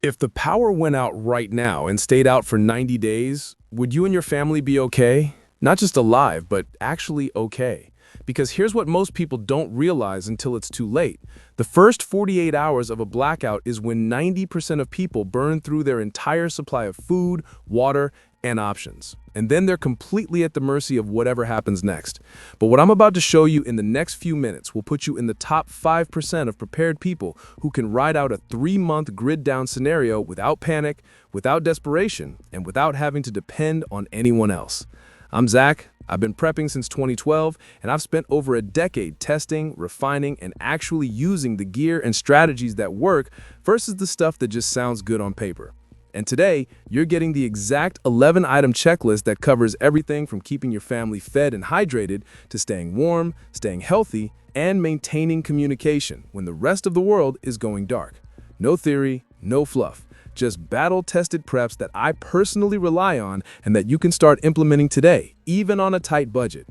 If the power went out right now and stayed out for 90 days, would you and your family be okay? Not just alive, but actually okay. Because here's what most people don't realize until it's too late. The first 48 hours of a blackout is when 90% of people burn through their entire supply of food, water, and options. And then they're completely at the mercy of whatever happens next. But what I'm about to show you in the next few minutes will put you in the top 5% of prepared people who can ride out a 3-month grid-down scenario without panic, without desperation, and without having to depend on anyone else. I'm Zach. I've been prepping since 2012, and I've spent over a decade testing, refining, and actually using the gear and strategies that work versus the stuff that just sounds good on paper. And today, you're getting the exact 11-item checklist that covers everything from keeping your family fed and hydrated to staying warm, staying healthy, and maintaining communication when the rest of the world is going dark. No theory, no fluff. Just battle-tested preps that I personally rely on and that you can start implementing today, even on a tight budget.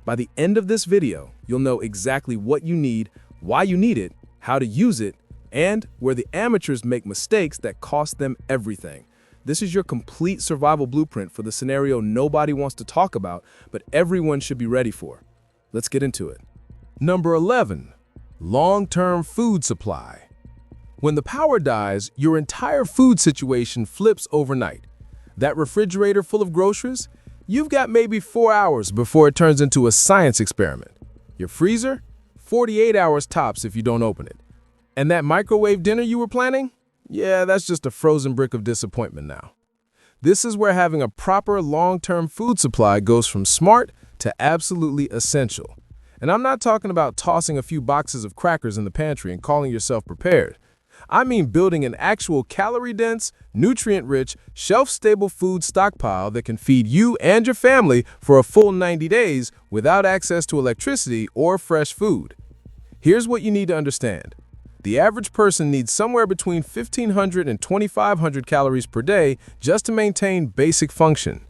By the end of this video, you'll know exactly what you need, why you need it, how to use it, and where the amateurs make mistakes that cost them everything. This is your complete survival blueprint for the scenario nobody wants to talk about, but everyone should be ready for. Let's get into it. Number 11, long-term food supply. When the power dies, your entire food situation flips overnight. That refrigerator full of groceries, you've got maybe 4 hours before it turns into a science experiment. Your freezer, 48 hours tops if you don't open it. And that microwave dinner you were planning? Yeah, that's just a frozen brick of disappointment now. This is where having a proper long-term food supply goes from smart to absolutely essential. And I'm not talking about tossing a few boxes of crackers in the pantry and calling yourself prepared. I mean building an actual calorie-dense, nutrient-rich, shelf-stable food stockpile that can feed you and your family for a full 90 days without access to electricity or fresh food. Here's what you need to understand. The average person needs somewhere between 1,500 and 2,500 calories per day just to maintain basic function.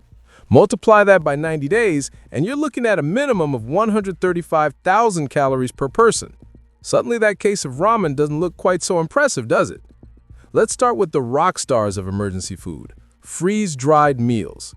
Multiply that by 90 days, and you're looking at a minimum of 135,000 calories per person. Suddenly that case of ramen doesn't look quite so impressive, does it? Let's start with the rock stars of emergency food, freeze-dried meals.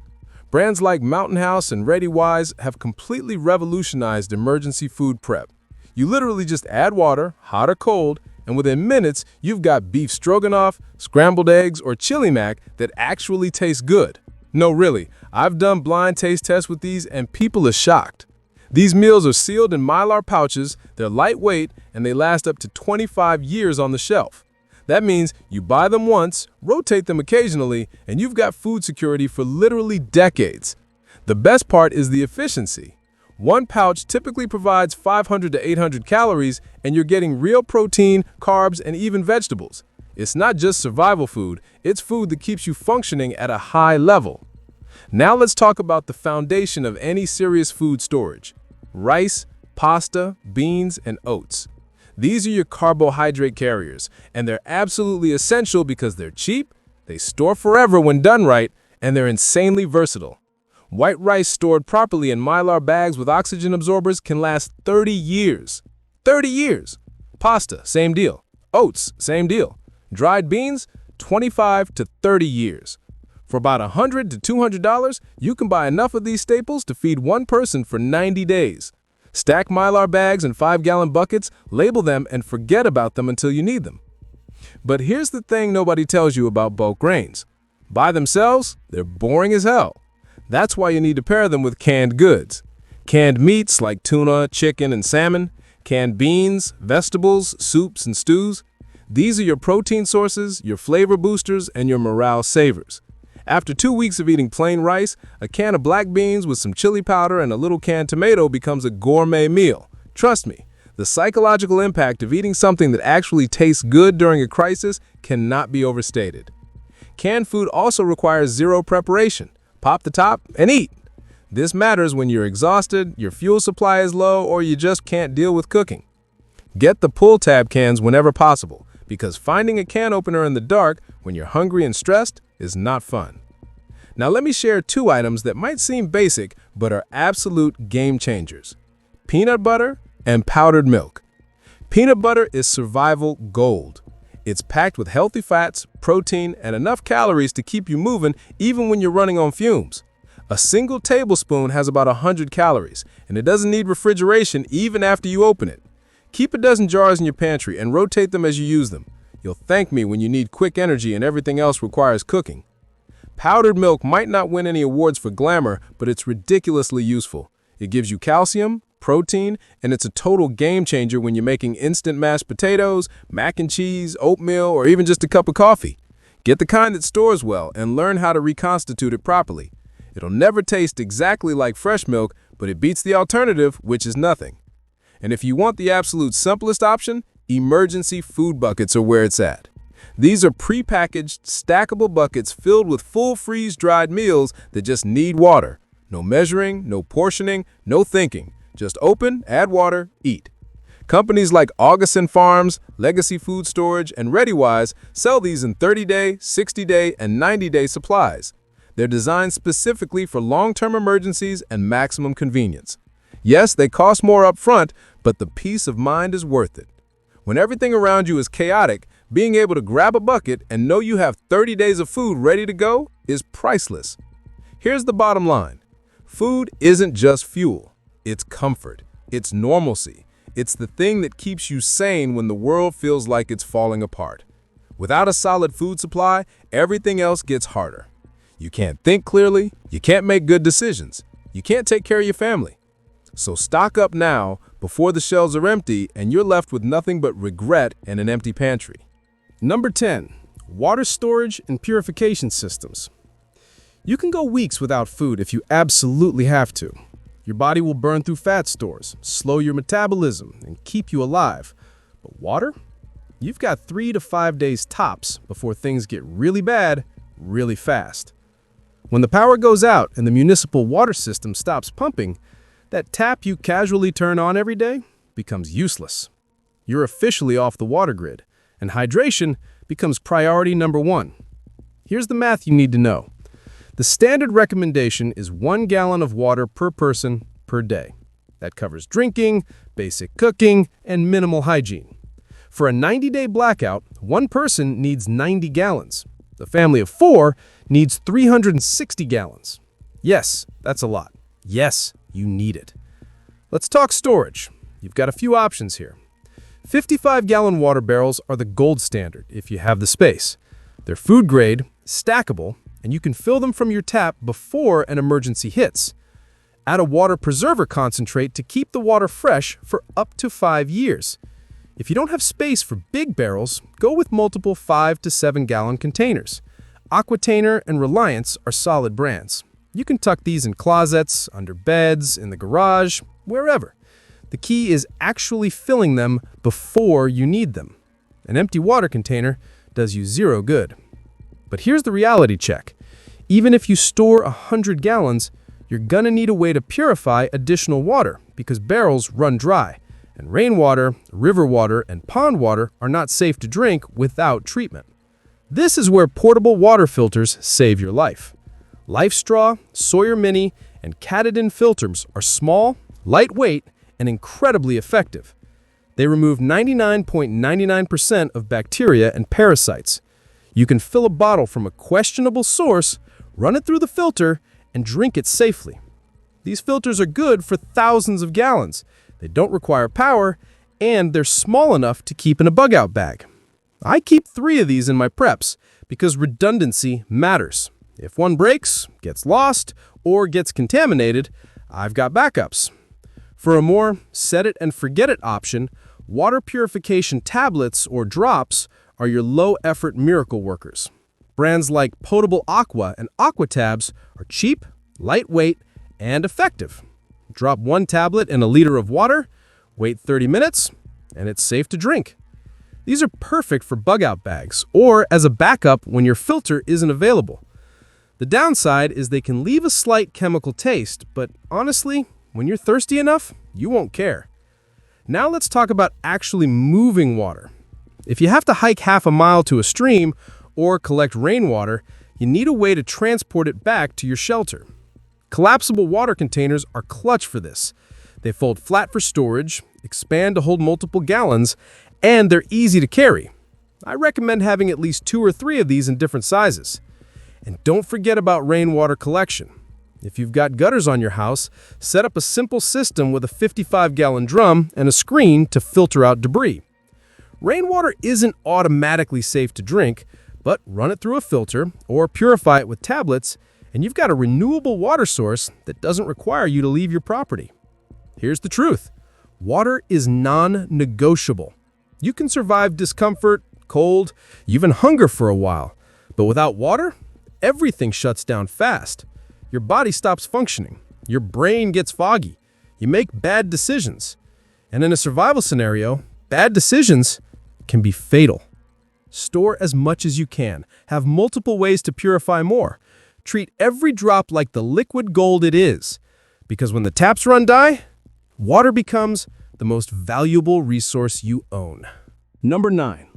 Brands like Mountain House and ReadyWise have completely revolutionized emergency food prep. You literally just add water, hot or cold, and within minutes, you've got beef stroganoff, scrambled eggs, or chili mac that actually tastes good. No, really, I've done blind taste tests with these and people are shocked. These meals are sealed in Mylar pouches, they're lightweight, and they last up to 25 years on the shelf. That means you buy them once, rotate them occasionally, and you've got food security for literally decades. The best part is the efficiency. One pouch typically provides 500 to 800 calories, and you're getting real protein, carbs, and even vegetables. It's not just survival food, it's food that keeps you functioning at a high level. Now let's talk about the foundation of any serious food storage. Rice, pasta, beans, and oats. These are your carbohydrate carriers, and they're absolutely essential because they're cheap, they store forever when done right, and they're insanely versatile. White rice stored properly in Mylar bags with oxygen absorbers can last 30 years. 30 years! Pasta, same deal. Oats, same deal. Dried beans, 25 to 30 years. For about $100 to $200, you can buy enough of these staples to feed one person for 90 days. Stack Mylar bags in 5-gallon buckets, label them, and forget about them until you need them. But here's the thing nobody tells you about bulk grains. By themselves, they're boring as hell. That's why you need to pair them with canned goods. Canned meats like tuna, chicken, and salmon, canned beans, vegetables, soups, and stews. These are your protein sources, your flavor boosters, and your morale savers. After 2 weeks of eating plain rice, a can of black beans with some chili powder and a little canned tomato becomes a gourmet meal. Trust me, the psychological impact of eating something that actually tastes good during a crisis cannot be overstated. Canned food also requires zero preparation. Pop the top and eat. This matters when you're exhausted, your fuel supply is low, or you just can't deal with cooking. Get the pull tab cans whenever possible, because finding a can opener in the dark when you're hungry and stressed is not fun. Now let me share 2 items that might seem basic but are absolute game changers. Peanut butter and powdered milk. Peanut butter is survival gold. It's packed with healthy fats, protein, and enough calories to keep you moving even when you're running on fumes. A single tablespoon has about 100 calories, and it doesn't need refrigeration even after you open it. Keep a dozen jars in your pantry and rotate them as you use them. You'll thank me when you need quick energy and everything else requires cooking. Powdered milk might not win any awards for glamour, but it's ridiculously useful. It gives you calcium, protein, and it's a total game changer when you're making instant mashed potatoes, mac and cheese, oatmeal, or even just a cup of coffee. Get the kind that stores well and learn how to reconstitute it properly. It'll never taste exactly like fresh milk, but it beats the alternative, which is nothing. And if you want the absolute simplest option, emergency food buckets are where it's at. These are prepackaged, stackable buckets filled with full freeze-dried meals that just need water. No measuring, no portioning, no thinking. Just open, add water, eat. Companies like Augustin Farms, Legacy Food Storage, and ReadyWise sell these in 30-day, 60-day, and 90-day supplies. They're designed specifically for long-term emergencies and maximum convenience. Yes, they cost more up front, but the peace of mind is worth it. When everything around you is chaotic, being able to grab a bucket and know you have 30 days of food ready to go is priceless. Here's the bottom line. Food isn't just fuel. It's comfort. It's normalcy. It's the thing that keeps you sane when the world feels like it's falling apart. Without a solid food supply, everything else gets harder. You can't think clearly. You can't make good decisions. You can't take care of your family. So stock up now before the shelves are empty and you're left with nothing but regret and an empty pantry. Number 10. Water storage and purification systems. You can go weeks without food if you absolutely have to. Your body will burn through fat stores, slow your metabolism, and keep you alive. But water? You've got 3 to 5 days tops before things get really bad, really fast. When the power goes out and the municipal water system stops pumping, that tap you casually turn on every day becomes useless. You're officially off the water grid, and hydration becomes priority number 1. Here's the math you need to know. The standard recommendation is 1 gallon of water per person per day. That covers drinking, basic cooking, and minimal hygiene. For a 90-day blackout, 1 person needs 90 gallons. The family of 4 needs 360 gallons. Yes, that's a lot. Yes, you need it. Let's talk storage. You've got a few options here. 55-gallon water barrels are the gold standard if you have the space. They're food grade, stackable, and you can fill them from your tap before an emergency hits. Add a water preserver concentrate to keep the water fresh for up to 5 years. If you don't have space for big barrels, go with multiple 5 to 7-gallon containers. Aquitainer and Reliance are solid brands. You can tuck these in closets, under beds, in the garage, wherever. The key is actually filling them before you need them. An empty water container does you zero good. But here's the reality check. Even if you store 100 gallons, you're gonna need a way to purify additional water because barrels run dry. And rainwater, river water, and pond water are not safe to drink without treatment. This is where portable water filters save your life. Life Straw, Sawyer Mini, and Katadyn filters are small, lightweight, and incredibly effective. They remove 99.99% of bacteria and parasites. You can fill a bottle from a questionable source, run it through the filter, and drink it safely. These filters are good for thousands of gallons. They don't require power, and they're small enough to keep in a bug-out bag. I keep 3 of these in my PREPS because redundancy matters. If one breaks, gets lost, or gets contaminated, I've got backups. For a more set-it-and-forget-it option, water purification tablets or drops are your low-effort miracle workers. Brands like Potable Aqua and Aquatabs are cheap, lightweight, and effective. Drop 1 tablet in a liter of water, wait 30 minutes, and it's safe to drink. These are perfect for bug-out bags or as a backup when your filter isn't available. The downside is they can leave a slight chemical taste, but honestly, when you're thirsty enough, you won't care. Now let's talk about actually moving water. If you have to hike half a mile to a stream or collect rainwater, you need a way to transport it back to your shelter. Collapsible water containers are clutch for this. They fold flat for storage, expand to hold multiple gallons, and they're easy to carry. I recommend having at least 2 or 3 of these in different sizes. And don't forget about rainwater collection. If you've got gutters on your house, set up a simple system with a 55-gallon drum and a screen to filter out debris. Rainwater isn't automatically safe to drink, but run it through a filter or purify it with tablets, and you've got a renewable water source that doesn't require you to leave your property. Here's the truth. Water is non-negotiable. You can survive discomfort, cold, even hunger for a while. But without water, everything shuts down fast. Your body stops functioning. Your brain gets foggy. You make bad decisions. And in a survival scenario, bad decisions can be fatal. Store as much as you can. Have multiple ways to purify more. Treat every drop like the liquid gold it is. Because when the taps run dry, water becomes the most valuable resource you own. Number 9,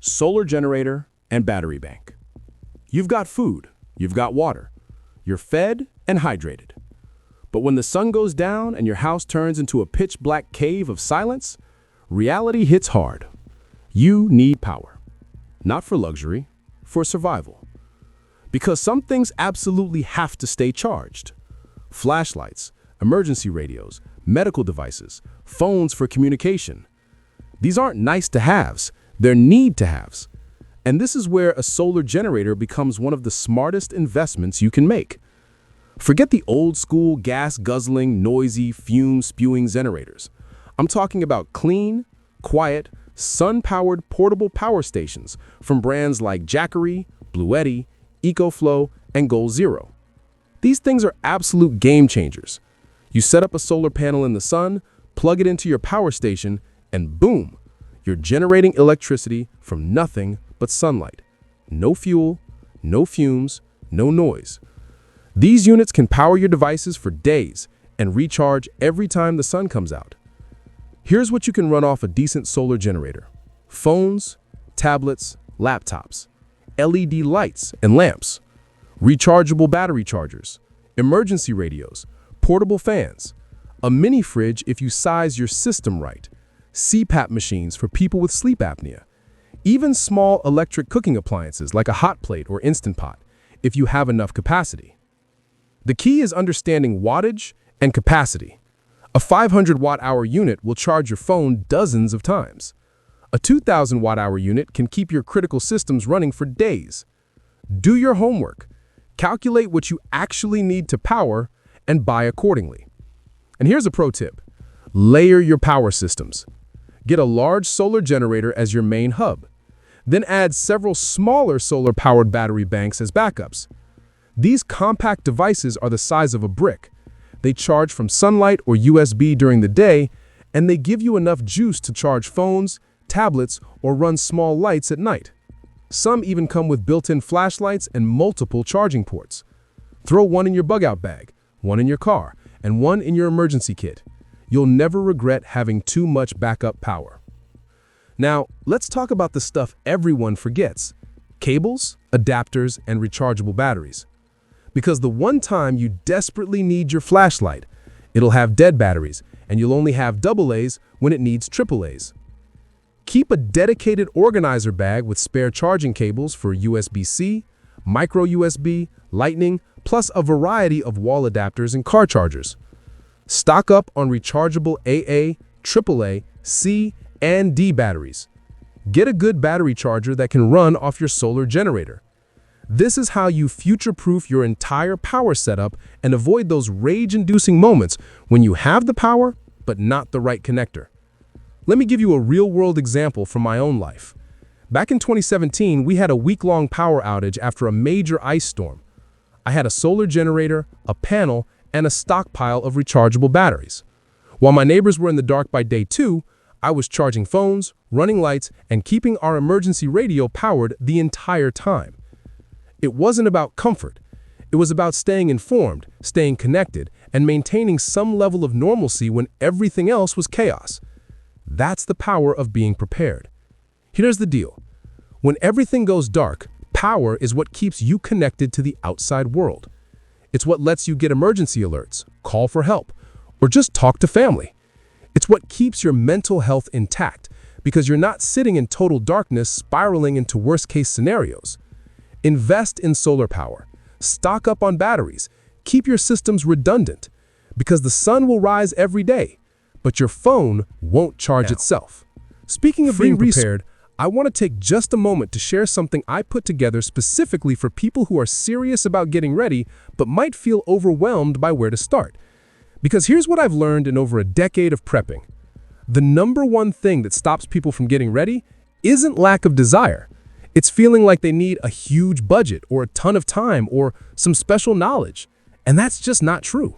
solar generator and battery bank. You've got food, you've got water, you're fed and hydrated. But when the sun goes down and your house turns into a pitch-black cave of silence, reality hits hard. You need power. Not for luxury, for survival. Because some things absolutely have to stay charged. Flashlights, emergency radios, medical devices, phones for communication. These aren't nice-to-haves, they're need-to-haves. And this is where a solar generator becomes one of the smartest investments you can make. Forget the old-school, gas-guzzling, noisy, fume-spewing generators. I'm talking about clean, quiet, sun-powered portable power stations from brands like Jackery, Bluetti, EcoFlow, and Goal Zero. These things are absolute game changers. You set up a solar panel in the sun, plug it into your power station, and boom, you're generating electricity from nothing but sunlight. No fuel, no fumes, no noise. These units can power your devices for days and recharge every time the sun comes out. Here's what you can run off a decent solar generator: phones, tablets, laptops, LED lights and lamps, rechargeable battery chargers, emergency radios, portable fans, a mini fridge if you size your system right, CPAP machines for people with sleep apnea, even small electric cooking appliances like a hot plate or Instant Pot if you have enough capacity. The key is understanding wattage and capacity. A 500 watt-hour unit will charge your phone dozens of times. A 2,000 watt-hour unit can keep your critical systems running for days. Do your homework. Calculate what you actually need to power and buy accordingly. And here's a pro tip. Layer your power systems. Get a large solar generator as your main hub. Then add several smaller solar-powered battery banks as backups. These compact devices are the size of a brick. They charge from sunlight or USB during the day, and they give you enough juice to charge phones, tablets, or run small lights at night. Some even come with built-in flashlights and multiple charging ports. Throw one in your bug-out bag, one in your car, and one in your emergency kit. You'll never regret having too much backup power. Now, let's talk about the stuff everyone forgets: cables, adapters, and rechargeable batteries. Because the one time you desperately need your flashlight, it'll have dead batteries, and you'll only have AA's when it needs AA's. Keep a dedicated organizer bag with spare charging cables for USB-C, micro USB, Lightning, plus a variety of wall adapters and car chargers. Stock up on rechargeable AA, AAA, C, and D batteries. Get a good battery charger that can run off your solar generator. This is how you future-proof your entire power setup and avoid those rage-inducing moments when you have the power, but not the right connector. Let me give you a real-world example from my own life. Back in 2017, we had a week-long power outage after a major ice storm. I had a solar generator, a panel, and a stockpile of rechargeable batteries. While my neighbors were in the dark by day 2, I was charging phones, running lights, and keeping our emergency radio powered the entire time. It wasn't about comfort. It was about staying informed, staying connected, and maintaining some level of normalcy when everything else was chaos. That's the power of being prepared. Here's the deal. When everything goes dark, power is what keeps you connected to the outside world. It's what lets you get emergency alerts, call for help, or just talk to family. It's what keeps your mental health intact, because you're not sitting in total darkness spiraling into worst-case scenarios. Invest in solar power. Stock up on batteries. Keep your systems redundant, because the sun will rise every day, but your phone won't charge itself. Speaking of being prepared, I want to take just a moment to share something I put together specifically for people who are serious about getting ready but might feel overwhelmed by where to start. Because here's what I've learned in over a decade of prepping. The number one thing that stops people from getting ready isn't lack of desire. It's feeling like they need a huge budget or a ton of time or some special knowledge. And that's just not true.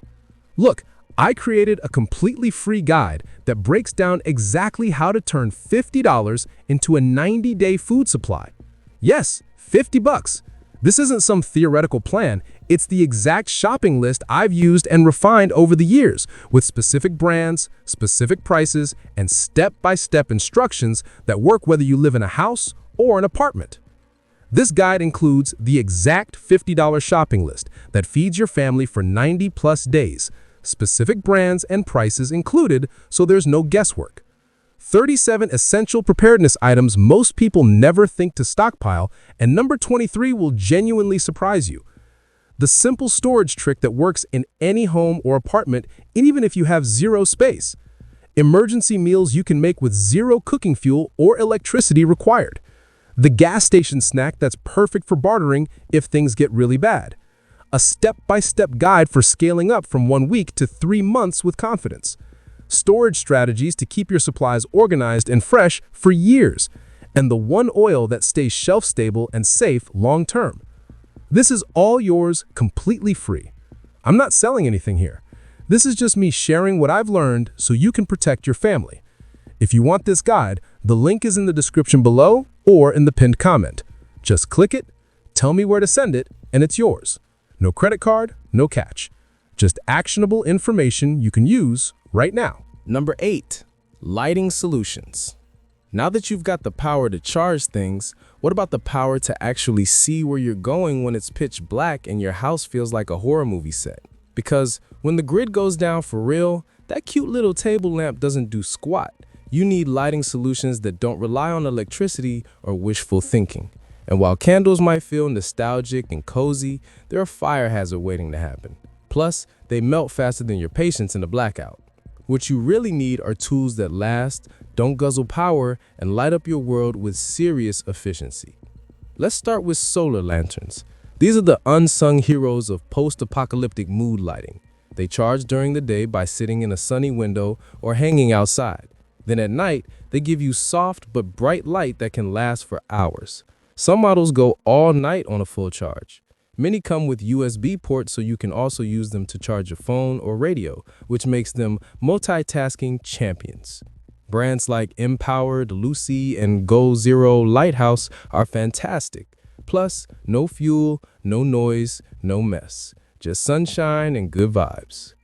Look, I created a completely free guide that breaks down exactly how to turn $50 into a 90-day food supply. Yes, $50. This isn't some theoretical plan. It's the exact shopping list I've used and refined over the years, with specific brands, specific prices, and step-by-step instructions that work whether you live in a house or an apartment. This guide includes the exact $50 shopping list that feeds your family for 90-plus days, specific brands and prices included, so there's no guesswork. 37 essential preparedness items most people never think to stockpile, and number 23 will genuinely surprise you. The simple storage trick that works in any home or apartment, even if you have zero space. Emergency meals you can make with zero cooking fuel or electricity required. The gas station snack that's perfect for bartering if things get really bad. A step-by-step guide for scaling up from 1 week to 3 months with confidence. Storage strategies to keep your supplies organized and fresh for years. And the one oil that stays shelf-stable and safe long-term. This is all yours completely free. I'm not selling anything here. This is just me sharing what I've learned so you can protect your family. If you want this guide, the link is in the description below or in the pinned comment. Just click it, tell me where to send it, and it's yours. No credit card, no catch. Just actionable information you can use right now. Number 8, lighting solutions. Now that you've got the power to charge things, what about the power to actually see where you're going when it's pitch black and your house feels like a horror movie set? Because when the grid goes down for real, that cute little table lamp doesn't do squat. You need lighting solutions that don't rely on electricity or wishful thinking. And while candles might feel nostalgic and cozy, they're a fire hazard waiting to happen. Plus, they melt faster than your patience in a blackout. What you really need are tools that last, don't guzzle power, and light up your world with serious efficiency. Let's start with solar lanterns. These are the unsung heroes of post-apocalyptic mood lighting. They charge during the day by sitting in a sunny window or hanging outside. Then at night, they give you soft but bright light that can last for hours. Some models go all night on a full charge. Many come with USB ports so you can also use them to charge your phone or radio, which makes them multitasking champions. Brands like Empowered, Lucy, and Go Zero Lighthouse are fantastic. Plus, no fuel, no noise, no mess. Just sunshine and good vibes.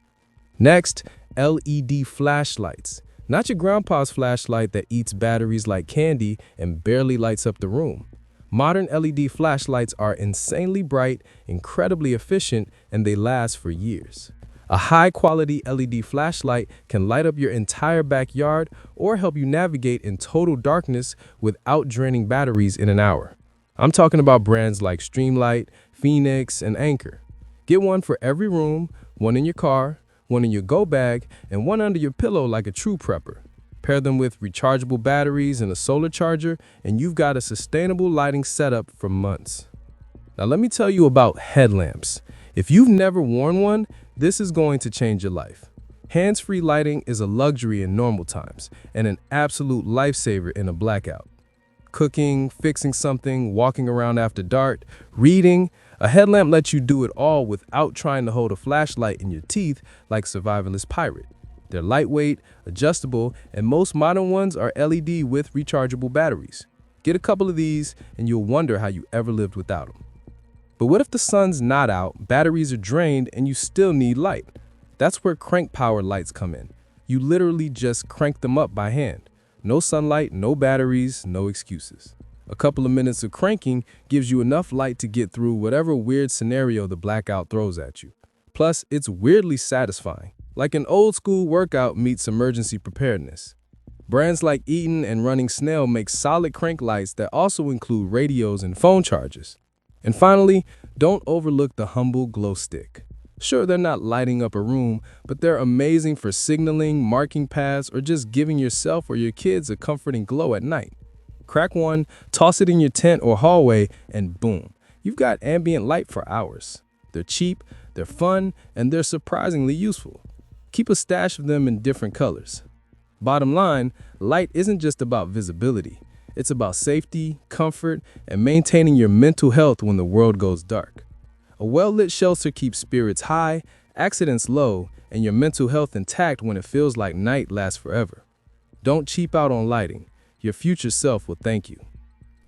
Next, LED flashlights. Not your grandpa's flashlight that eats batteries like candy and barely lights up the room. Modern LED flashlights are insanely bright, incredibly efficient, and they last for years. A high-quality LED flashlight can light up your entire backyard or help you navigate in total darkness without draining batteries in an hour. I'm talking about brands like Streamlight, Phoenix, and Anchor. Get one for every room, one in your car, one in your go bag, and one under your pillow like a true prepper. Pair them with rechargeable batteries and a solar charger, and you've got a sustainable lighting setup for months. Now let me tell you about headlamps. If you've never worn one, this is going to change your life. Hands-free lighting is a luxury in normal times and an absolute lifesaver in a blackout. Cooking, fixing something, walking around after dark, reading, a headlamp lets you do it all without trying to hold a flashlight in your teeth like Survivalist Pirate. They're lightweight, adjustable, and most modern ones are LED with rechargeable batteries. Get a couple of these and you'll wonder how you ever lived without them. But what if the sun's not out, batteries are drained, and you still need light? That's where crank power lights come in. You literally just crank them up by hand. No sunlight, no batteries, no excuses. A couple of minutes of cranking gives you enough light to get through whatever weird scenario the blackout throws at you. Plus, it's weirdly satisfying. Like an old school workout meets emergency preparedness. Brands like Eaton and Running Snail make solid crank lights that also include radios and phone chargers. And finally, don't overlook the humble glow stick. Sure, they're not lighting up a room, but they're amazing for signaling, marking paths, or just giving yourself or your kids a comforting glow at night. Crack one, toss it in your tent or hallway, and boom, you've got ambient light for hours. They're cheap, they're fun, and they're surprisingly useful. Keep a stash of them in different colors. Bottom line, light isn't just about visibility. It's about safety, comfort, and maintaining your mental health when the world goes dark. A well-lit shelter keeps spirits high, accidents low, and your mental health intact when it feels like night lasts forever. Don't cheap out on lighting. Your future self will thank you.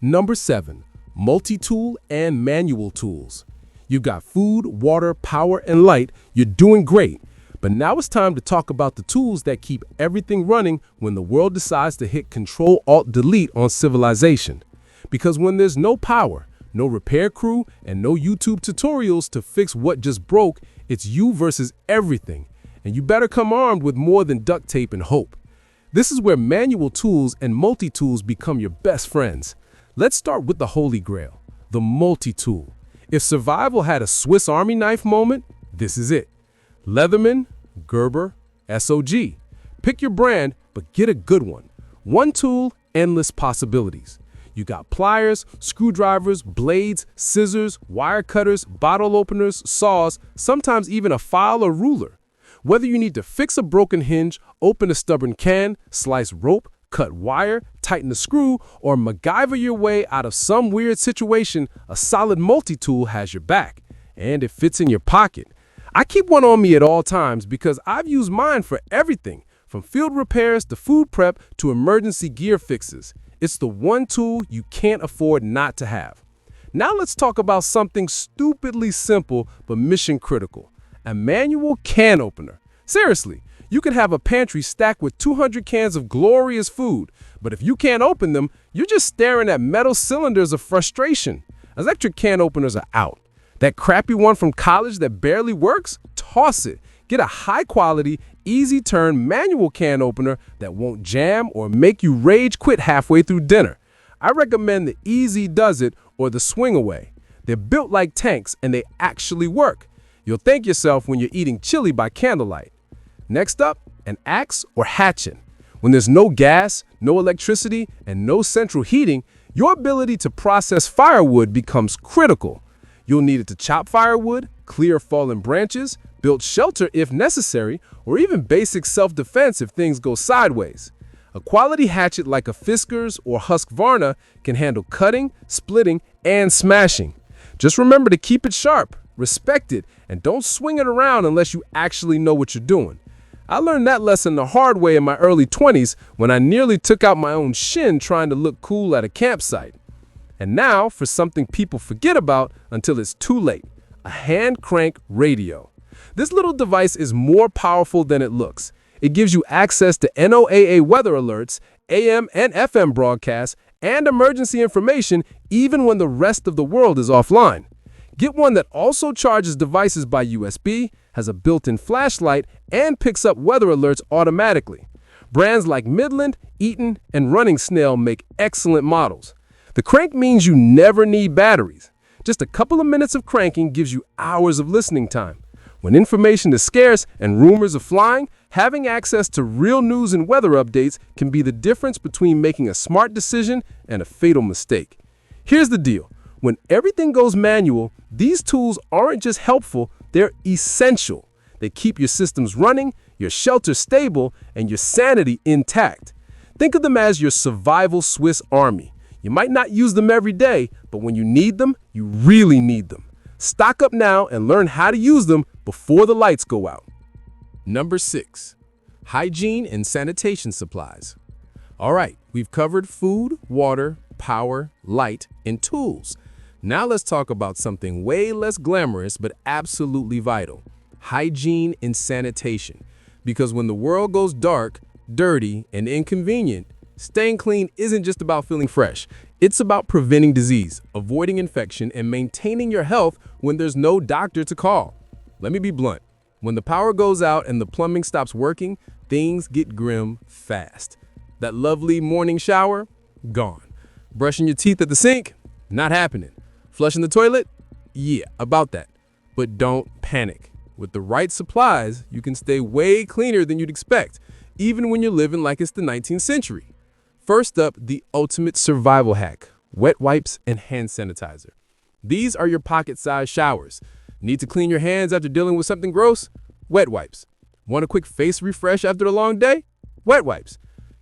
Number 7, multi-tool and manual tools. You've got food, water, power, and light. You're doing great. But now it's time to talk about the tools that keep everything running when the world decides to hit Control-Alt-Delete on civilization. Because when there's no power, no repair crew, and no YouTube tutorials to fix what just broke, it's you versus everything. And you better come armed with more than duct tape and hope. This is where manual tools and multi-tools become your best friends. Let's start with the holy grail, the multi-tool. If survival had a Swiss Army knife moment, this is it. Leatherman, Gerber, SOG. Pick your brand, but get a good one. One tool, endless possibilities. You got pliers, screwdrivers, blades, scissors, wire cutters, bottle openers, saws, sometimes even a file or ruler. Whether you need to fix a broken hinge, open a stubborn can, slice rope, cut wire, tighten a screw, or MacGyver your way out of some weird situation, a solid multi-tool has your back. And it fits in your pocket. I keep one on me at all times because I've used mine for everything, from field repairs to food prep to emergency gear fixes. It's the one tool you can't afford not to have. Now let's talk about something stupidly simple but mission critical, a manual can opener. Seriously, you can have a pantry stacked with 200 cans of glorious food, but if you can't open them, you're just staring at metal cylinders of frustration. Electric can openers are out. That crappy one from college that barely works? Toss it. Get a high-quality, easy-turn manual can opener that won't jam or make you rage quit halfway through dinner. I recommend the Easy Does It or the Swing Away. They're built like tanks and they actually work. You'll thank yourself when you're eating chili by candlelight. Next up, an axe or hatchet. When there's no gas, no electricity, and no central heating, your ability to process firewood becomes critical. You'll need it to chop firewood, clear fallen branches, build shelter if necessary, or even basic self-defense if things go sideways. A quality hatchet like a Fiskars or Husqvarna can handle cutting, splitting, and smashing. Just remember to keep it sharp, respect it, and don't swing it around unless you actually know what you're doing. I learned that lesson the hard way in my early 20s when I nearly took out my own shin trying to look cool at a campsite. And now for something people forget about until it's too late, a hand crank radio. This little device is more powerful than it looks. It gives you access to NOAA weather alerts, AM and FM broadcasts, and emergency information even when the rest of the world is offline. Get one that also charges devices by USB, has a built-in flashlight, and picks up weather alerts automatically. Brands like Midland, Eaton, and Running Snail make excellent models. The crank means you never need batteries. Just a couple of minutes of cranking gives you hours of listening time. When information is scarce and rumors are flying, having access to real news and weather updates can be the difference between making a smart decision and a fatal mistake. Here's the deal. When everything goes manual, these tools aren't just helpful, they're essential. They keep your systems running, your shelter stable, and your sanity intact. Think of them as your survival Swiss Army. You might not use them every day, but when you need them, you really need them. Stock up now and learn how to use them before the lights go out. Number 6, hygiene and sanitation supplies. All right, we've covered food, water, power, light, and tools. Now let's talk about something way less glamorous but absolutely vital, hygiene and sanitation. Because when the world goes dark, dirty, and inconvenient, staying clean isn't just about feeling fresh. It's about preventing disease, avoiding infection, and maintaining your health when there's no doctor to call. Let me be blunt. When the power goes out and the plumbing stops working, things get grim fast. That lovely morning shower? Gone. Brushing your teeth at the sink? Not happening. Flushing the toilet? Yeah, about that. But don't panic. With the right supplies, you can stay way cleaner than you'd expect, even when you're living like it's the 19th century. First up, the ultimate survival hack: wet wipes and hand sanitizer. These are your pocket-sized showers. Need to clean your hands after dealing with something gross? Wet wipes. Want a quick face refresh after a long day? Wet wipes.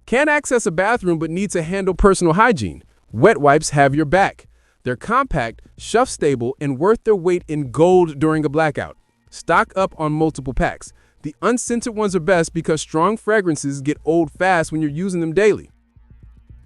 Can't access a bathroom but need to handle personal hygiene? Wet wipes have your back. They're compact, shelf-stable, and worth their weight in gold during a blackout. Stock up on multiple packs. The unscented ones are best because strong fragrances get old fast when you're using them daily.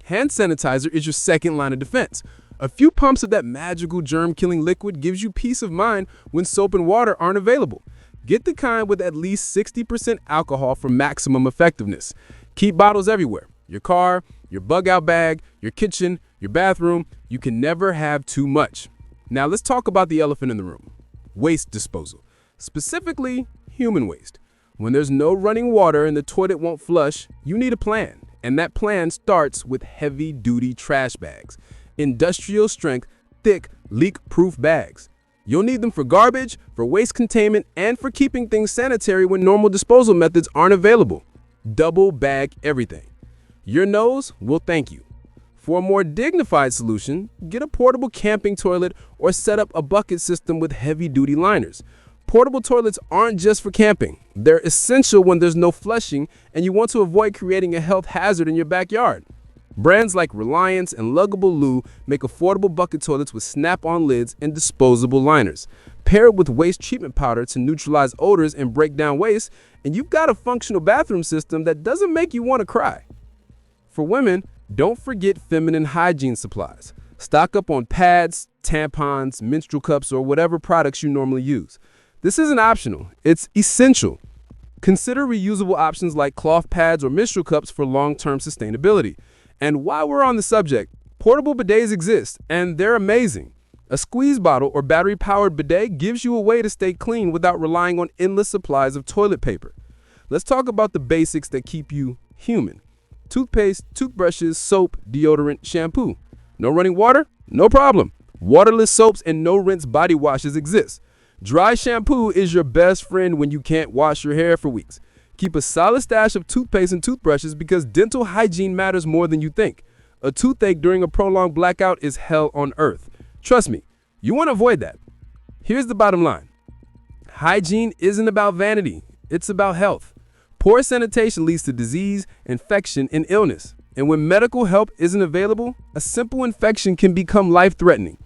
Hand sanitizer is your second line of defense. A few pumps of that magical germ-killing liquid gives you peace of mind when soap and water aren't available. Get the kind with at least 60% alcohol for maximum effectiveness. Keep bottles everywhere: your car, your bug-out bag, your kitchen, your bathroom. You can never have too much. Now let's talk about the elephant in the room: waste disposal. Specifically, human waste. When there's no running water and the toilet won't flush, you need a plan. And that plan starts with heavy-duty trash bags. Industrial-strength, thick, leak-proof bags. You'll need them for garbage, for waste containment, and for keeping things sanitary when normal disposal methods aren't available. Double bag everything. Your nose will thank you. For a more dignified solution, get a portable camping toilet or set up a bucket system with heavy-duty liners. Portable toilets aren't just for camping. They're essential when there's no flushing and you want to avoid creating a health hazard in your backyard. Brands like Reliance and Luggable Loo make affordable bucket toilets with snap-on lids and disposable liners. Pair it with waste treatment powder to neutralize odors and break down waste, and you've got a functional bathroom system that doesn't make you want to cry. For women, don't forget feminine hygiene supplies. Stock up on pads, tampons, menstrual cups, or whatever products you normally use. This isn't optional, it's essential. Consider reusable options like cloth pads or menstrual cups for long-term sustainability. And while we're on the subject, portable bidets exist, and they're amazing. A squeeze bottle or battery-powered bidet gives you a way to stay clean without relying on endless supplies of toilet paper. Let's talk about the basics that keep you human: toothpaste, toothbrushes, soap, deodorant, shampoo. No running water? No problem. Waterless soaps and no-rinse body washes exist. Dry shampoo is your best friend when you can't wash your hair for weeks. Keep a solid stash of toothpaste and toothbrushes because dental hygiene matters more than you think. A toothache during a prolonged blackout is hell on earth. Trust me, you want to avoid that. Here's the bottom line: hygiene isn't about vanity, it's about health. Poor sanitation leads to disease, infection, and illness. And when medical help isn't available, a simple infection can become life-threatening.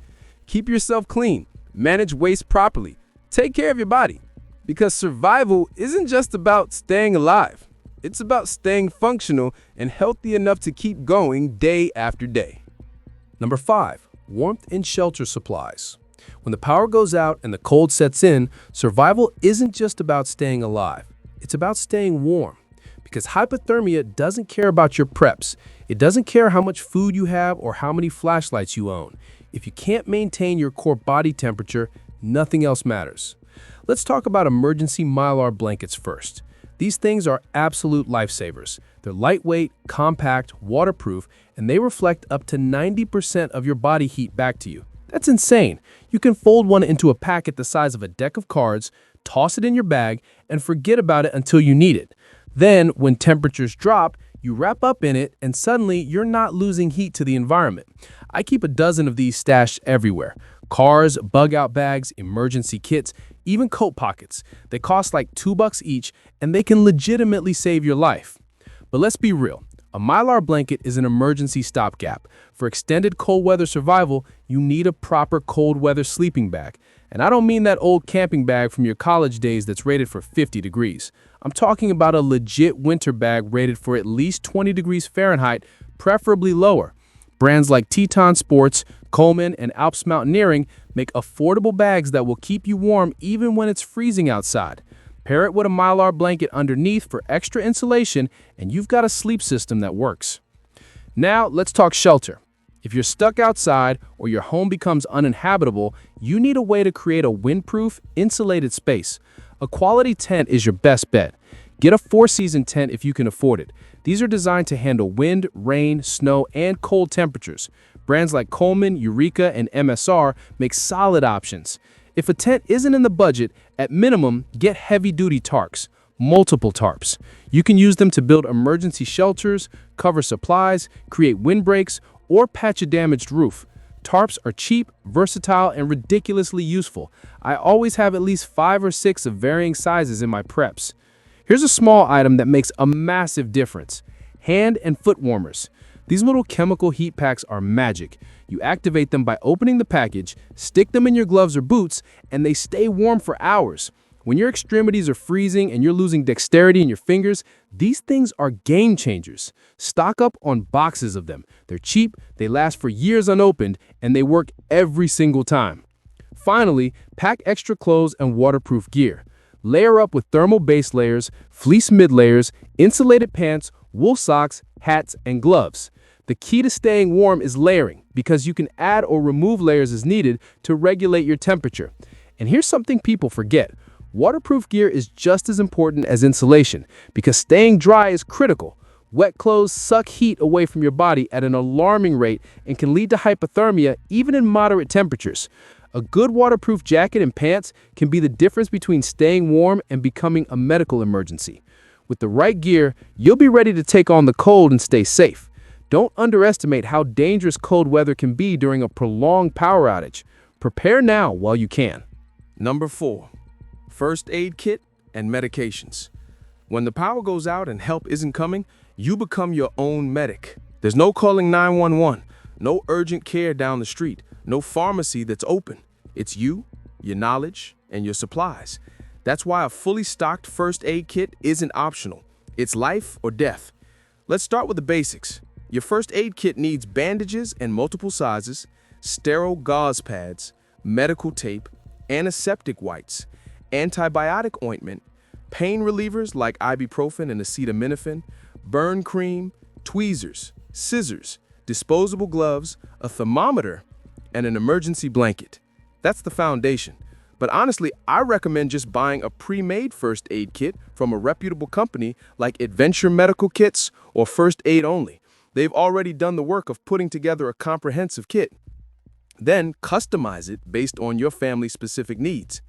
Keep yourself clean, manage waste properly, take care of your body. Because survival isn't just about staying alive. It's about staying functional and healthy enough to keep going day after day. Number 5, warmth and shelter supplies. When the power goes out and the cold sets in, survival isn't just about staying alive. It's about staying warm. Because hypothermia doesn't care about your PREPS. It doesn't care how much food you have or how many flashlights you own. If you can't maintain your core body temperature, nothing else matters. Let's talk about emergency Mylar blankets first. These things are absolute lifesavers. They're lightweight, compact, waterproof, and they reflect up to 90% of your body heat back to you. That's insane. You can fold one into a packet the size of a deck of cards, toss it in your bag, and forget about it until you need it. Then, when temperatures drop, you wrap up in it, and suddenly you're not losing heat to the environment. I keep a dozen of these stashed everywhere. Cars, bug-out bags, emergency kits, even coat pockets. They cost like $2 each, and they can legitimately save your life. But let's be real. A Mylar blanket is an emergency stopgap. For extended cold weather survival, you need a proper cold weather sleeping bag. And I don't mean that old camping bag from your college days that's rated for 50 degrees. I'm talking about a legit winter bag rated for at least 20 degrees Fahrenheit, preferably lower. Brands like Teton Sports, Coleman, and Alps Mountaineering make affordable bags that will keep you warm even when it's freezing outside. Pair it with a Mylar blanket underneath for extra insulation, and you've got a sleep system that works. Now, let's talk shelter. If you're stuck outside or your home becomes uninhabitable, you need a way to create a windproof, insulated space. A quality tent is your best bet. Get a 4-season tent if you can afford it. These are designed to handle wind, rain, snow, and cold temperatures. Brands like Coleman, Eureka, and MSR make solid options. If a tent isn't in the budget, at minimum, get heavy-duty tarps, multiple tarps. You can use them to build emergency shelters, cover supplies, create windbreaks, or patch a damaged roof. Tarps are cheap, versatile, and ridiculously useful. I always have at least 5 or 6 of varying sizes in my PREPS. Here's a small item that makes a massive difference. Hand and foot warmers. These little chemical heat packs are magic. You activate them by opening the package, stick them in your gloves or boots, and they stay warm for hours. When your extremities are freezing and you're losing dexterity in your fingers, these things are game changers. Stock up on boxes of them. They're cheap, they last for years unopened, and they work every single time. Finally, pack extra clothes and waterproof gear. Layer up with thermal base layers, fleece mid layers, insulated pants, wool socks, hats, and gloves. The key to staying warm is layering, because you can add or remove layers as needed to regulate your temperature. And here's something people forget. Waterproof gear is just as important as insulation, because staying dry is critical. Wet clothes suck heat away from your body at an alarming rate and can lead to hypothermia even in moderate temperatures. A good waterproof jacket and pants can be the difference between staying warm and becoming a medical emergency. With the right gear, you'll be ready to take on the cold and stay safe. Don't underestimate how dangerous cold weather can be during a prolonged power outage. Prepare now while you can. Number 4. First aid kit and medications. When the power goes out and help isn't coming, you become your own medic. There's no calling 911, no urgent care down the street, no pharmacy that's open. It's you, your knowledge, and your supplies. That's why a fully stocked first aid kit isn't optional. It's life or death. Let's start with the basics. Your first aid kit needs bandages in multiple sizes, sterile gauze pads, medical tape, antiseptic wipes, antibiotic ointment, pain relievers like ibuprofen and acetaminophen, burn cream, tweezers, scissors, disposable gloves, a thermometer, and an emergency blanket. That's the foundation. But honestly, I recommend just buying a pre-made first aid kit from a reputable company like Adventure Medical Kits or First Aid Only. They've already done the work of putting together a comprehensive kit. Then customize it based on your family's specific needs.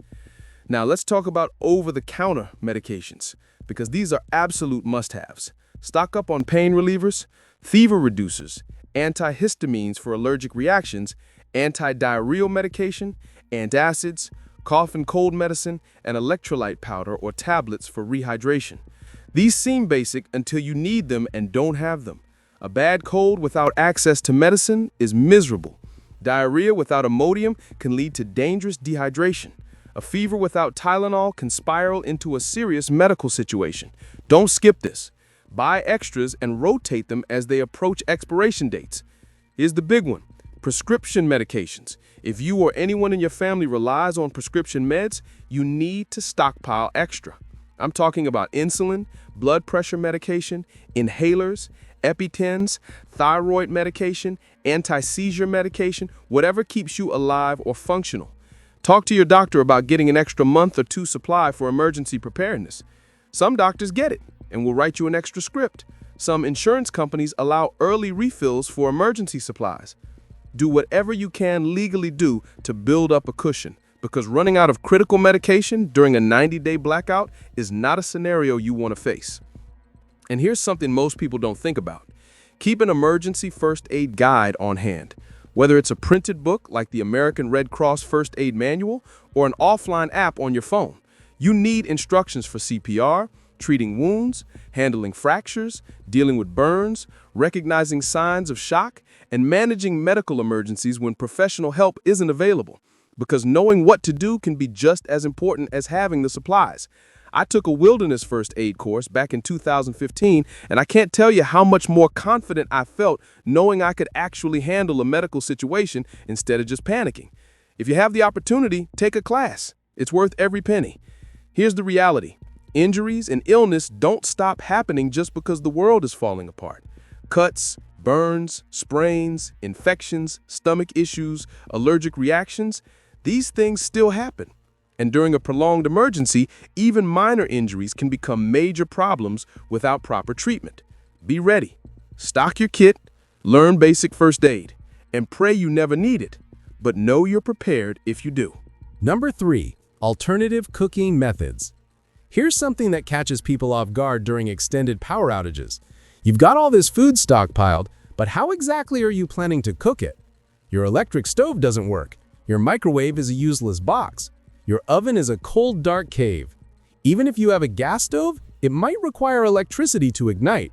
Now let's talk about over-the-counter medications, because these are absolute must-haves. Stock up on pain relievers, fever reducers, antihistamines for allergic reactions, anti-diarrheal medication, antacids, cough and cold medicine, and electrolyte powder or tablets for rehydration. These seem basic until you need them and don't have them. A bad cold without access to medicine is miserable. Diarrhea without Imodium can lead to dangerous dehydration. A fever without Tylenol can spiral into a serious medical situation. Don't skip this. Buy extras and rotate them as they approach expiration dates. Here's the big one: prescription medications. If you or anyone in your family relies on prescription meds, you need to stockpile extra. I'm talking about insulin, blood pressure medication, inhalers, EpiPens, thyroid medication, anti-seizure medication, whatever keeps you alive or functional. Talk to your doctor about getting an extra month or 2 supply for emergency preparedness. Some doctors get it and will write you an extra script. Some insurance companies allow early refills for emergency supplies. Do whatever you can legally do to build up a cushion, because running out of critical medication during a 90-day blackout is not a scenario you want to face. And here's something most people don't think about. Keep an emergency first aid guide on hand. Whether it's a printed book like the American Red Cross First Aid Manual or an offline app on your phone, you need instructions for CPR, treating wounds, handling fractures, dealing with burns, recognizing signs of shock, and managing medical emergencies when professional help isn't available. Because knowing what to do can be just as important as having the supplies. I took a wilderness first aid course back in 2015, and I can't tell you how much more confident I felt knowing I could actually handle a medical situation instead of just panicking. If you have the opportunity, take a class. It's worth every penny. Here's the reality. Injuries and illness don't stop happening just because the world is falling apart. Cuts, burns, sprains, infections, stomach issues, allergic reactions, these things still happen. And during a prolonged emergency, even minor injuries can become major problems without proper treatment. Be ready. Stock your kit, learn basic first aid, and pray you never need it. But know you're prepared if you do. Number 3. Alternative cooking methods. Here's something that catches people off guard during extended power outages. You've got all this food stockpiled, but how exactly are you planning to cook it? Your electric stove doesn't work. Your microwave is a useless box. Your oven is a cold, dark cave. Even if you have a gas stove, it might require electricity to ignite.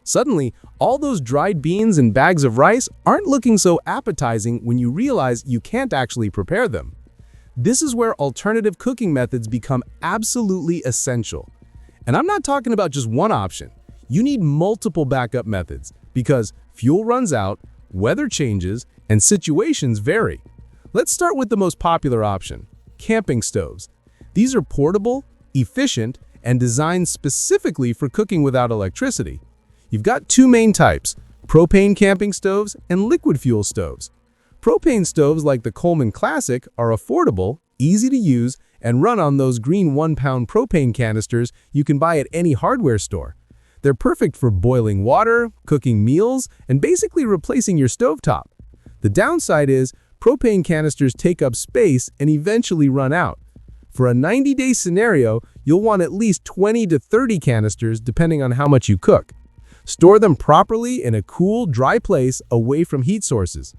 Suddenly, all those dried beans and bags of rice aren't looking so appetizing when you realize you can't actually prepare them. This is where alternative cooking methods become absolutely essential. And I'm not talking about just one option. You need multiple backup methods because fuel runs out, weather changes, and situations vary. Let's start with the most popular option, camping stoves. These are portable, efficient, and designed specifically for cooking without electricity. You've got two main types, propane camping stoves and liquid fuel stoves. Propane stoves like the Coleman Classic are affordable, easy to use, and run on those green 1-pound propane canisters you can buy at any hardware store. They're perfect for boiling water, cooking meals, and basically replacing your stovetop. The downside is propane canisters take up space and eventually run out. For a 90-day scenario, you'll want at least 20 to 30 canisters depending on how much you cook. Store them properly in a cool, dry place away from heat sources.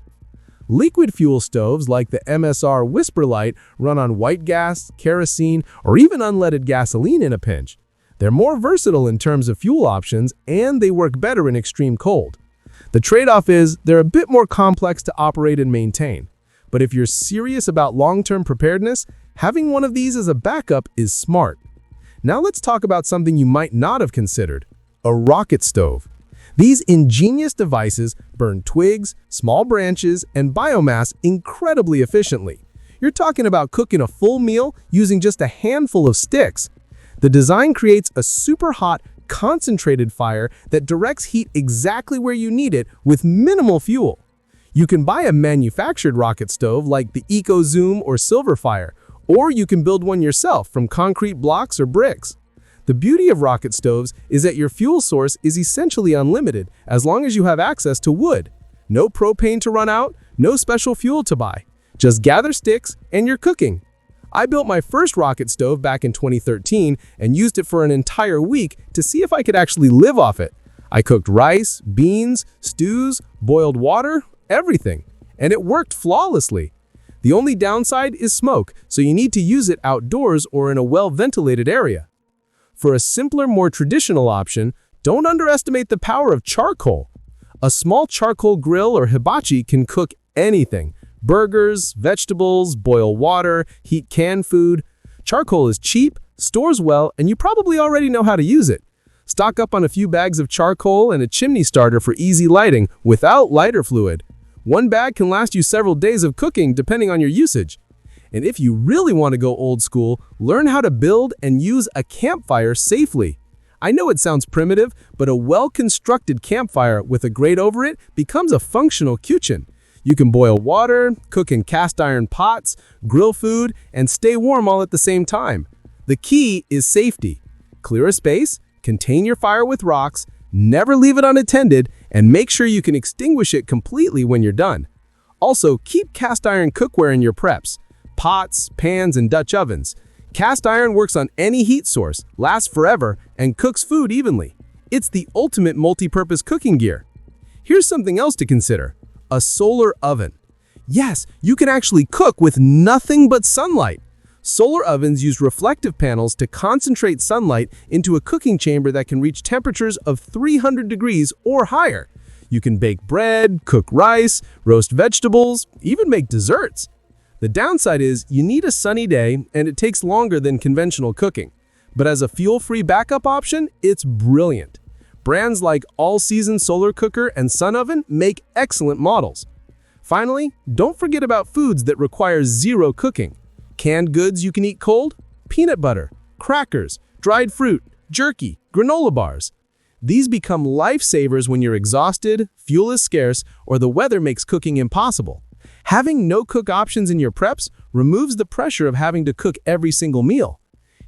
Liquid fuel stoves like the MSR Whisperlight run on white gas, kerosene, or even unleaded gasoline in a pinch. They're more versatile in terms of fuel options, and they work better in extreme cold. The trade-off is they're a bit more complex to operate and maintain. But if you're serious about long-term preparedness, having one of these as a backup is smart. Now let's talk about something you might not have considered, a rocket stove. These ingenious devices burn twigs, small branches, and biomass incredibly efficiently. You're talking about cooking a full meal using just a handful of sticks. The design creates a super hot, concentrated fire that directs heat exactly where you need it with minimal fuel. You can buy a manufactured rocket stove like the EcoZoom or Silverfire, or you can build one yourself from concrete blocks or bricks. The beauty of rocket stoves is that your fuel source is essentially unlimited as long as you have access to wood. No propane to run out, no special fuel to buy. Just gather sticks and you're cooking. I built my first rocket stove back in 2013 and used it for an entire week to see if I could actually live off it. I cooked rice, beans, stews, boiled water, everything. And it worked flawlessly. The only downside is smoke, so you need to use it outdoors or in a well-ventilated area. For a simpler, more traditional option, don't underestimate the power of charcoal. A small charcoal grill or hibachi can cook anything. Burgers, vegetables, boil water, heat canned food. Charcoal is cheap, stores well, and you probably already know how to use it. Stock up on a few bags of charcoal and a chimney starter for easy lighting without lighter fluid. One bag can last you several days of cooking depending on your usage. And if you really want to go old school, learn how to build and use a campfire safely. I know it sounds primitive, but a well-constructed campfire with a grate over it becomes a functional kitchen. You can boil water, cook in cast iron pots, grill food, and stay warm all at the same time. The key is safety. Clear a space, contain your fire with rocks, never leave it unattended, and make sure you can extinguish it completely when you're done. Also, keep cast iron cookware in your PREPS. Pots, pans, and Dutch ovens. Cast iron works on any heat source, lasts forever, and cooks food evenly. It's the ultimate multi-purpose cooking gear. Here's something else to consider, a solar oven. Yes, you can actually cook with nothing but sunlight. Solar ovens use reflective panels to concentrate sunlight into a cooking chamber that can reach temperatures of 300 degrees or higher. You can bake bread, cook rice, roast vegetables, even make desserts. The downside is you need a sunny day and it takes longer than conventional cooking. But as a fuel-free backup option, it's brilliant. Brands like All Season Solar Cooker and Sun Oven make excellent models. Finally, don't forget about foods that require zero cooking. Canned goods you can eat cold, peanut butter, crackers, dried fruit, jerky, granola bars. These become lifesavers when you're exhausted, fuel is scarce, or the weather makes cooking impossible. Having no-cook options in your PREPS removes the pressure of having to cook every single meal.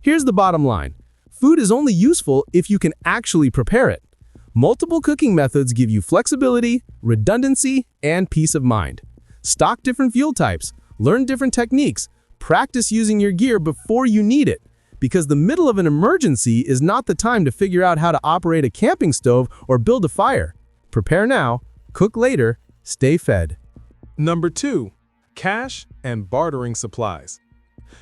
Here's the bottom line. Food is only useful if you can actually prepare it. Multiple cooking methods give you flexibility, redundancy, and peace of mind. Stock different fuel types, learn different techniques, practice using your gear before you need it, because the middle of an emergency is not the time to figure out how to operate a camping stove or build a fire. Prepare now, cook later, stay fed. Number 2. Cash and bartering supplies.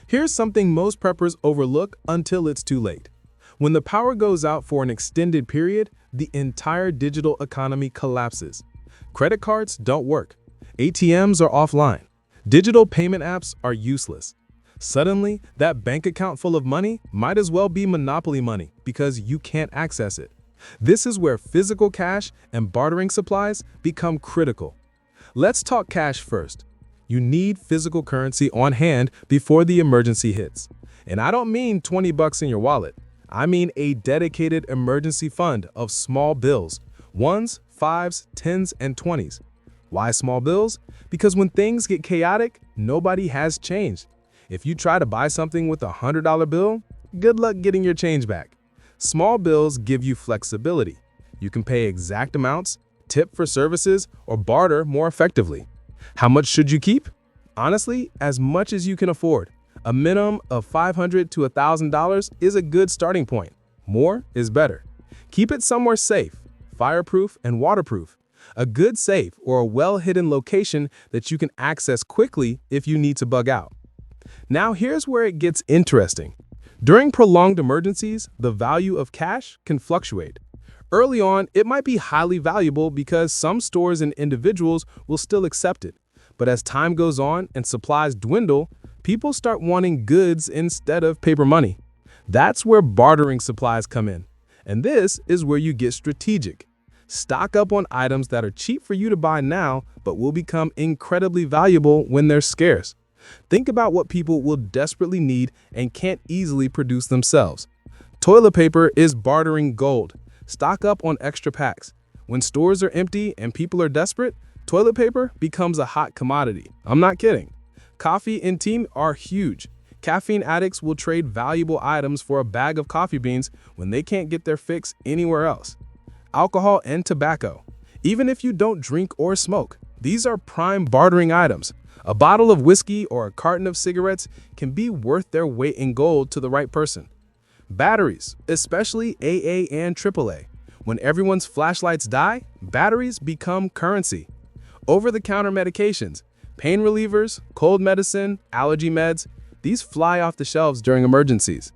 Here's something most preppers overlook until it's too late. When the power goes out for an extended period, the entire digital economy collapses. Credit cards don't work. ATMs are offline. Digital payment apps are useless. Suddenly, that bank account full of money might as well be monopoly money because you can't access it. This is where physical cash and bartering supplies become critical. Let's talk cash first. You need physical currency on hand before the emergency hits. And I don't mean 20 bucks in your wallet. I mean a dedicated emergency fund of small bills, 1s, 5s, 10s, and 20s. Why small bills? Because when things get chaotic, nobody has change. If you try to buy something with a $100 bill, good luck getting your change back. Small bills give you flexibility. You can pay exact amounts, tip for services, or barter more effectively. How much should you keep? Honestly, as much as you can afford. A minimum of $500 to $1,000 is a good starting point. More is better. Keep it somewhere safe, fireproof and waterproof. A good safe or a well-hidden location that you can access quickly if you need to bug out. Now here's where it gets interesting. During prolonged emergencies, the value of cash can fluctuate. Early on, it might be highly valuable because some stores and individuals will still accept it. But as time goes on and supplies dwindle, people start wanting goods instead of paper money. That's where bartering supplies come in. And this is where you get strategic. Stock up on items that are cheap for you to buy now, but will become incredibly valuable when they're scarce. Think about what people will desperately need and can't easily produce themselves. Toilet paper is bartering gold. Stock up on extra packs. When stores are empty and people are desperate, toilet paper becomes a hot commodity. I'm not kidding. Coffee and tea are huge. Caffeine addicts will trade valuable items for a bag of coffee beans when they can't get their fix anywhere else. Alcohol and tobacco. Even if you don't drink or smoke, these are prime bartering items. A bottle of whiskey or a carton of cigarettes can be worth their weight in gold to the right person. Batteries, especially AA and AAA. When everyone's flashlights die, batteries become currency. Over-the-counter medications, pain relievers, cold medicine, allergy meds, these fly off the shelves during emergencies.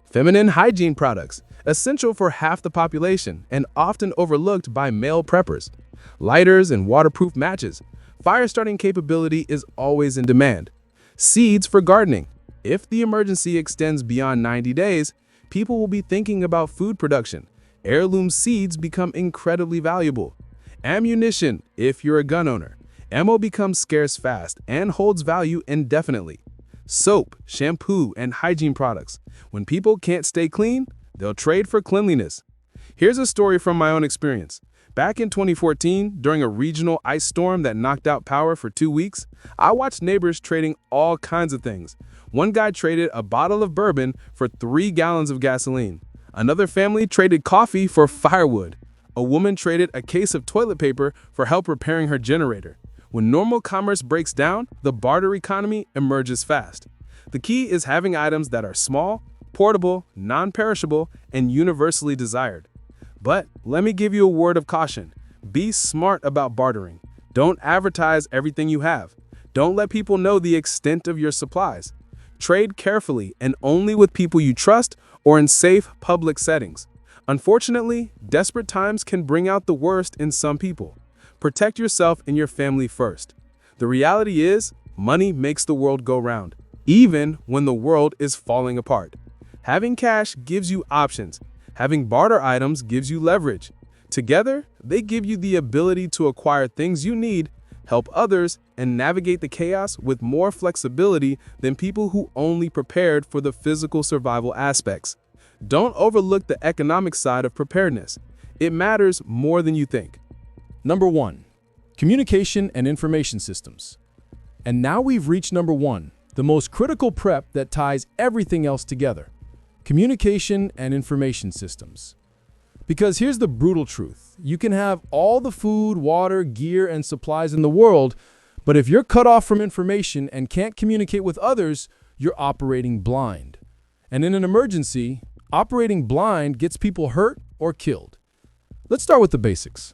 Feminine hygiene products, essential for half the population and often overlooked by male preppers. Lighters and waterproof matches. Fire-starting capability is always in demand. Seeds for gardening. If the emergency extends beyond 90 days, people will be thinking about food production. Heirloom seeds become incredibly valuable. Ammunition, if you're a gun owner. Ammo becomes scarce fast and holds value indefinitely. Soap, shampoo, and hygiene products. When people can't stay clean, they'll trade for cleanliness. Here's a story from my own experience. Back in 2014, during a regional ice storm that knocked out power for 2 weeks, I watched neighbors trading all kinds of things. One guy traded a bottle of bourbon for 3 gallons of gasoline. Another family traded coffee for firewood. A woman traded a case of toilet paper for help repairing her generator. When normal commerce breaks down, the barter economy emerges fast. The key is having items that are small, portable, non-perishable, and universally desired. But let me give you a word of caution. Be smart about bartering. Don't advertise everything you have. Don't let people know the extent of your supplies. Trade carefully and only with people you trust or in safe public settings. Unfortunately, desperate times can bring out the worst in some people. Protect yourself and your family first. The reality is, money makes the world go round, even when the world is falling apart. Having cash gives you options. Having barter items gives you leverage. Together, they give you the ability to acquire things you need, help others, and navigate the chaos with more flexibility than people who only prepared for the physical survival aspects. Don't overlook the economic side of preparedness. It matters more than you think. Number 1. Communication and information systems. And now we've reached number 1, the most critical prep that ties everything else together: communication and information systems. Because here's the brutal truth. You can have all the food, water, gear, and supplies in the world, but if you're cut off from information and can't communicate with others, you're operating blind. And in an emergency, operating blind gets people hurt or killed. Let's start with the basics.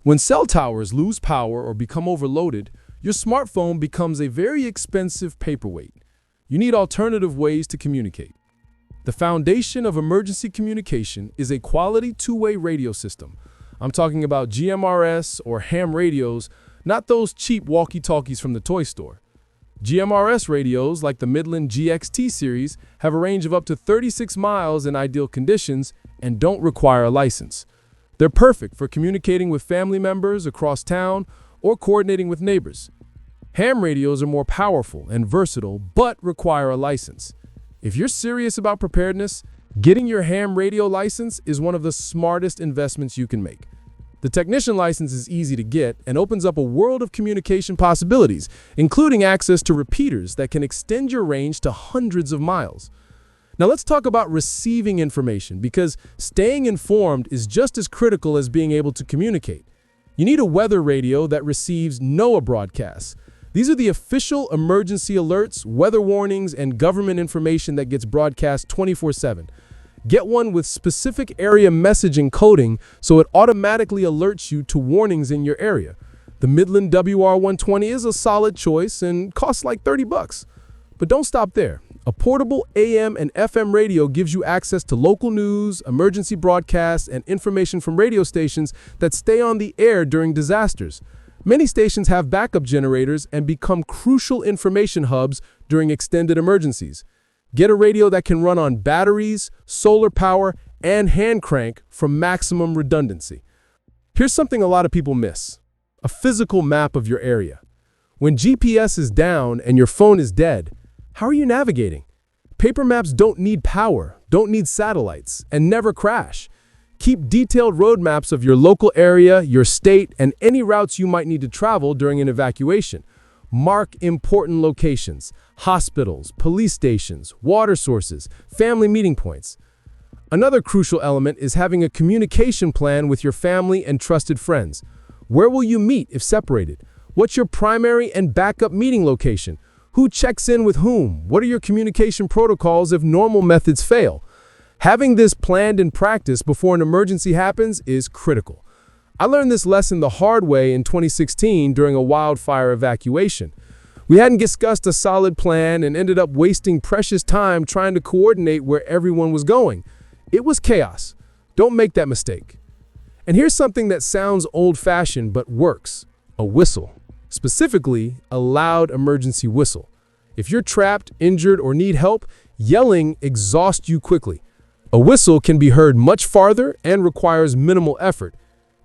When cell towers lose power or become overloaded, your smartphone becomes a very expensive paperweight. You need alternative ways to communicate. The foundation of emergency communication is a quality two-way radio system. I'm talking about GMRS or ham radios, not those cheap walkie-talkies from the toy store. GMRS radios, like the Midland GXT series, have a range of up to 36 miles in ideal conditions and don't require a license. They're perfect for communicating with family members across town or coordinating with neighbors. Ham radios are more powerful and versatile, but require a license. If you're serious about preparedness, getting your ham radio license is one of the smartest investments you can make. The technician license is easy to get and opens up a world of communication possibilities, including access to repeaters that can extend your range to hundreds of miles. Now let's talk about receiving information, because staying informed is just as critical as being able to communicate. You need a weather radio that receives NOAA broadcasts. These are the official emergency alerts, weather warnings, and government information that gets broadcast 24/7. Get one with specific area messaging coding so it automatically alerts you to warnings in your area. The Midland WR120 is a solid choice and costs like $30. But don't stop there. A portable AM and FM radio gives you access to local news, emergency broadcasts, and information from radio stations that stay on the air during disasters. Many stations have backup generators and become crucial information hubs during extended emergencies. Get a radio that can run on batteries, solar power, and hand crank for maximum redundancy. Here's something a lot of people miss: a physical map of your area. When GPS is down and your phone is dead, how are you navigating? Paper maps don't need power, don't need satellites, and never crash. Keep detailed road maps of your local area, your state, and any routes you might need to travel during an evacuation. Mark important locations: hospitals, police stations, water sources, family meeting points. Another crucial element is having a communication plan with your family and trusted friends. Where will you meet if separated? What's your primary and backup meeting location? Who checks in with whom? What are your communication protocols if normal methods fail? Having this planned in practice before an emergency happens is critical. I learned this lesson the hard way in 2016 during a wildfire evacuation. We hadn't discussed a solid plan and ended up wasting precious time trying to coordinate where everyone was going. It was chaos. Don't make that mistake. And here's something that sounds old-fashioned but works: a whistle. Specifically, a loud emergency whistle. If you're trapped, injured, or need help, yelling exhausts you quickly. A whistle can be heard much farther and requires minimal effort.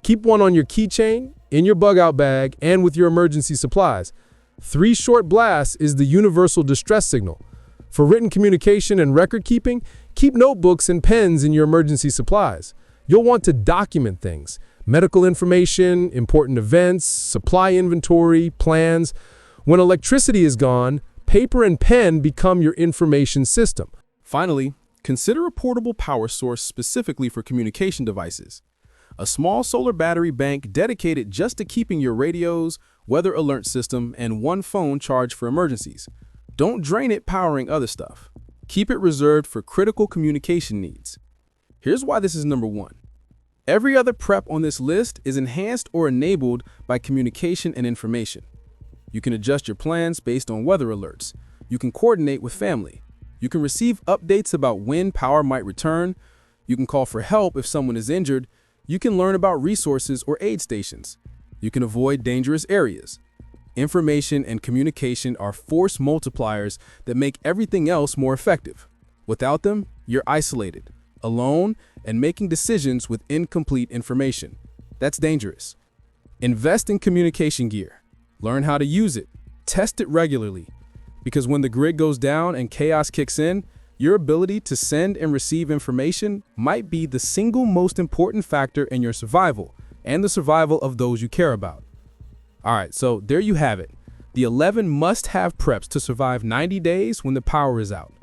Keep one on your keychain, in your bug-out bag, and with your emergency supplies. 3 short blasts is the universal distress signal. For written communication and record keeping, keep notebooks and pens in your emergency supplies. You'll want to document things: medical information, important events, supply inventory, plans. When electricity is gone, paper and pen become your information system. Finally, consider a portable power source specifically for communication devices. A small solar battery bank dedicated just to keeping your radios, weather alert system, and one phone charged for emergencies. Don't drain it powering other stuff. Keep it reserved for critical communication needs. Here's why this is number 1. Every other prep on this list is enhanced or enabled by communication and information. You can adjust your plans based on weather alerts. You can coordinate with family. You can receive updates about when power might return. You can call for help if someone is injured. You can learn about resources or aid stations. You can avoid dangerous areas. Information and communication are force multipliers that make everything else more effective. Without them, you're isolated, alone, and making decisions with incomplete information. That's dangerous. Invest in communication gear. Learn how to use it. Test it regularly. Because when the grid goes down and chaos kicks in, your ability to send and receive information might be the single most important factor in your survival and the survival of those you care about. All right, so there you have it. The 11 must-have preps to survive 90 days when the power is out.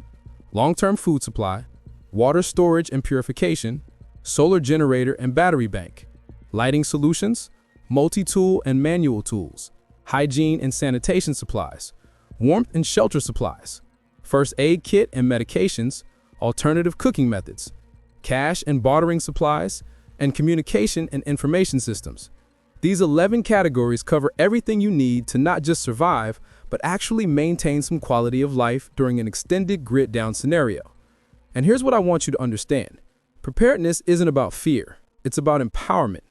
Long-term food supply, water storage and purification, solar generator and battery bank, lighting solutions, multi-tool and manual tools, hygiene and sanitation supplies, warmth and shelter supplies, first aid kit and medications, alternative cooking methods, cash and bartering supplies, and communication and information systems. These 11 categories cover everything you need to not just survive, but actually maintain some quality of life during an extended grit-down scenario. And here's what I want you to understand. Preparedness isn't about fear. It's about empowerment.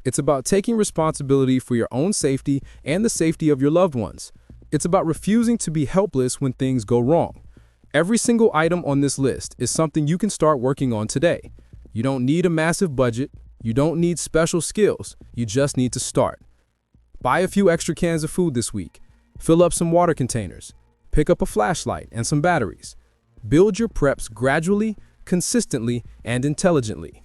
It's about taking responsibility for your own safety and the safety of your loved ones. It's about refusing to be helpless when things go wrong. Every single item on this list is something you can start working on today. You don't need a massive budget. You don't need special skills. You just need to start. Buy a few extra cans of food this week. Fill up some water containers. Pick up a flashlight and some batteries. Build your preps gradually, consistently, and intelligently.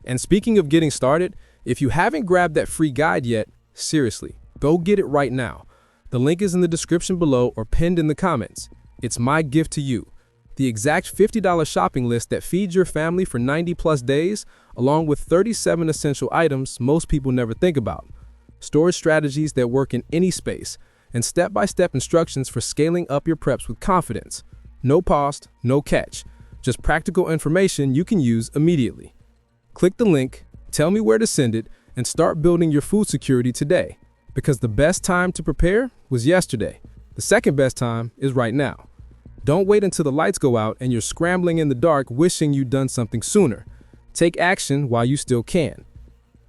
And speaking of getting started, if you haven't grabbed that free guide yet, seriously, go get it right now. The link is in the description below or pinned in the comments. It's my gift to you. The exact $50 shopping list that feeds your family for 90+ days, along with 37 essential items most people never think about. Storage strategies that work in any space, and step-by-step instructions for scaling up your preps with confidence. No pause, no catch. Just practical information you can use immediately. Click the link, tell me where to send it, and start building your food security today. Because the best time to prepare was yesterday. The second best time is right now. Don't wait until the lights go out and you're scrambling in the dark wishing you'd done something sooner. Take action while you still can.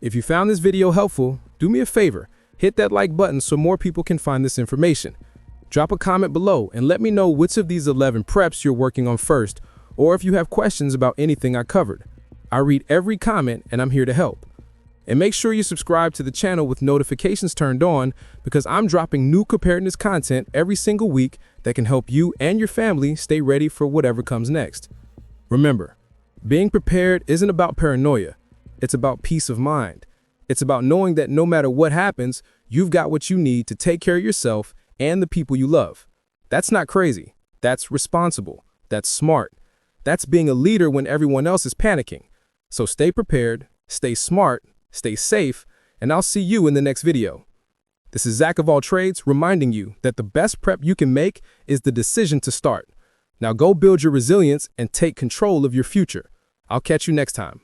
If you found this video helpful, do me a favor, hit that like button so more people can find this information. Drop a comment below and let me know which of these 11 preps you're working on first, or if you have questions about anything I covered. I read every comment and I'm here to help. And make sure you subscribe to the channel with notifications turned on, because I'm dropping new preparedness content every single week that can help you and your family stay ready for whatever comes next. Remember, being prepared isn't about paranoia. It's about peace of mind. It's about knowing that no matter what happens, you've got what you need to take care of yourself and the people you love. That's not crazy. That's responsible. That's smart. That's being a leader when everyone else is panicking. So stay prepared, stay smart, stay safe, and I'll see you in the next video. This is Zach of All Trades reminding you that the best prep you can make is the decision to start. Now go build your resilience and take control of your future. I'll catch you next time.